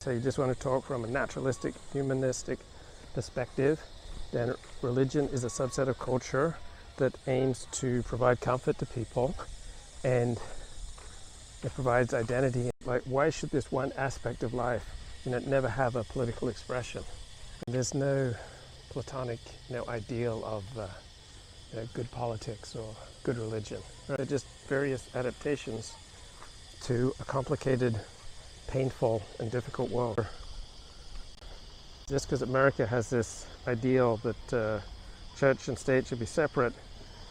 So you just want to talk from a naturalistic, humanistic perspective, then religion is a subset of culture that aims to provide comfort to people, and it provides identity. Like, why should this one aspect of life, never have a political expression? And there's no Platonic, ideal of good politics or good religion. They're just various adaptations to a complicated, painful and difficult world. Just because America has this ideal that church and state should be separate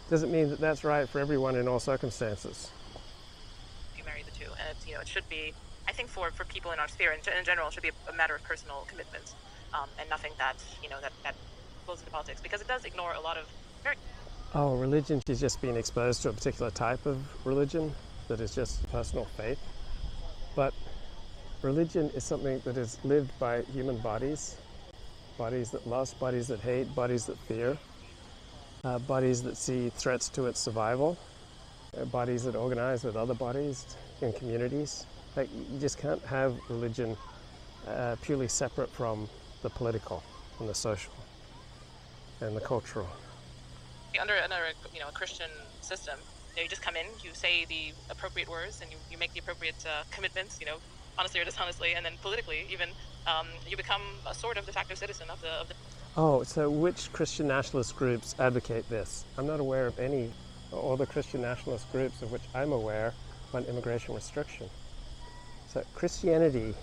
doesn't mean that that's right for everyone in all circumstances. You marry the two, and it should be, I think for people in our sphere in general, it should be a matter of personal commitment, and nothing that that flows into politics, because it does ignore a lot of religion is just being exposed to a particular type of religion that is just personal faith. But religion is something that is lived by human bodies, bodies that lust, bodies that hate, bodies that fear, bodies that see threats to its survival, bodies that organize with other bodies in communities. Like, you just can't have religion purely separate from the political and the social and the cultural. Under a Christian system, you just come in, you say the appropriate words, and you make the appropriate commitments, honestly or dishonestly, and then politically even, you become a sort of de facto citizen of the. Oh, so which Christian nationalist groups advocate this? I'm not aware of any. All the Christian nationalist groups of which I'm aware want immigration restriction. So Christianity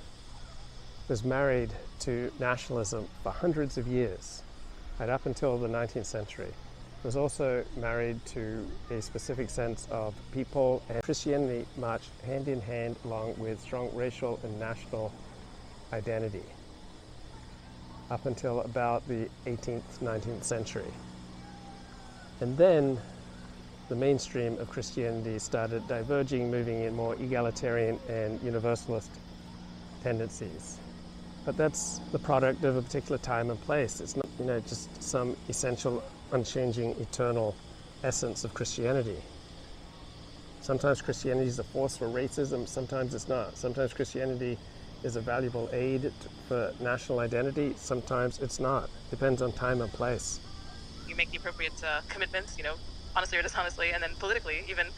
was married to nationalism for hundreds of years, right up until the 19th century. It was also married to a specific sense of people, and Christianity marched hand in hand along with strong racial and national identity up until about the 18th, 19th century. And then the mainstream of Christianity started diverging, moving in more egalitarian and universalist tendencies. But that's the product of a particular time and place. It's not, just some essential, unchanging, eternal essence of Christianity. Sometimes Christianity is a force for racism, sometimes it's not. Sometimes Christianity is a valuable aid for national identity, sometimes it's not. Depends on time and place. You make the appropriate commitments, honestly or dishonestly, and then politically even,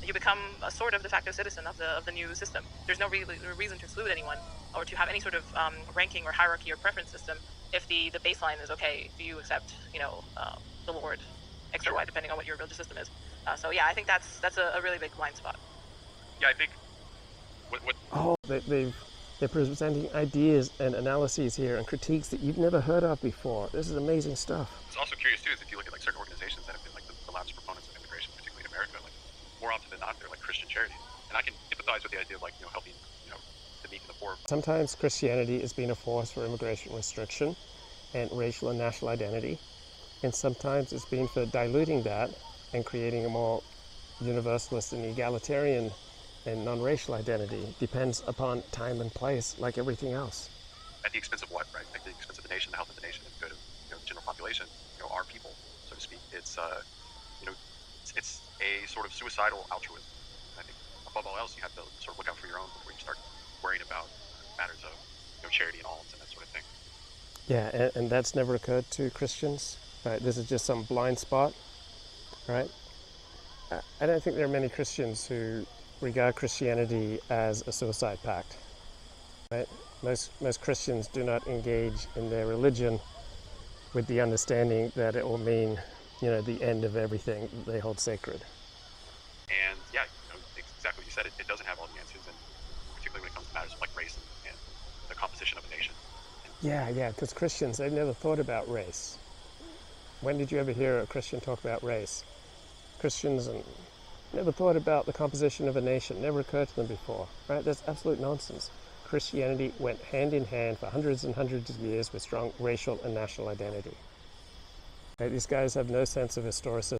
you become a sort of de facto citizen of the new system. There's no reason to exclude anyone or to have any sort of ranking or hierarchy or preference system if the baseline is okay. Do you accept, the Lord X or Y, depending on what your religious system is? So yeah, I think that's a really big blind spot. Yeah, I think they're presenting ideas and analyses here and critiques that you've never heard of before. This is amazing stuff. It's also curious too is if you look at certain organizations that have been the loudest proponents of immigration, particularly in America, more often than not they're Christian charities, and I can empathize with the idea of helping the meek and the poor. Sometimes Christianity is being a force for immigration restriction and racial and national identity, and sometimes it's been for diluting that and creating a more universalist and egalitarian and non-racial identity. Depends upon time and place, like everything else. At the expense of what, right? At the expense of the nation, the health of the nation, and the good of general population, our people, so to speak. It's it's a sort of suicidal altruism. And I think above all else, you have to sort of look out for your own before you start worrying about matters of charity and alms and that sort of thing. Yeah, and that's never occurred to Christians. Right? This is just some blind spot, right? I don't think there are many Christians who regard Christianity as a suicide pact. Right? Most Christians do not engage in their religion with the understanding that it will mean, the end of everything they hold sacred. And yeah, exactly what you said. It doesn't have all the answers, and particularly when it comes to matters of race and the composition of a nation. Yeah, because Christians, they've never thought about race. When did you ever hear a Christian talk about race? Christians never thought about the composition of a nation, never occurred to them before, right? That's absolute nonsense. Christianity went hand in hand for hundreds and hundreds of years with strong racial and national identity. Right? These guys have no sense of historicism.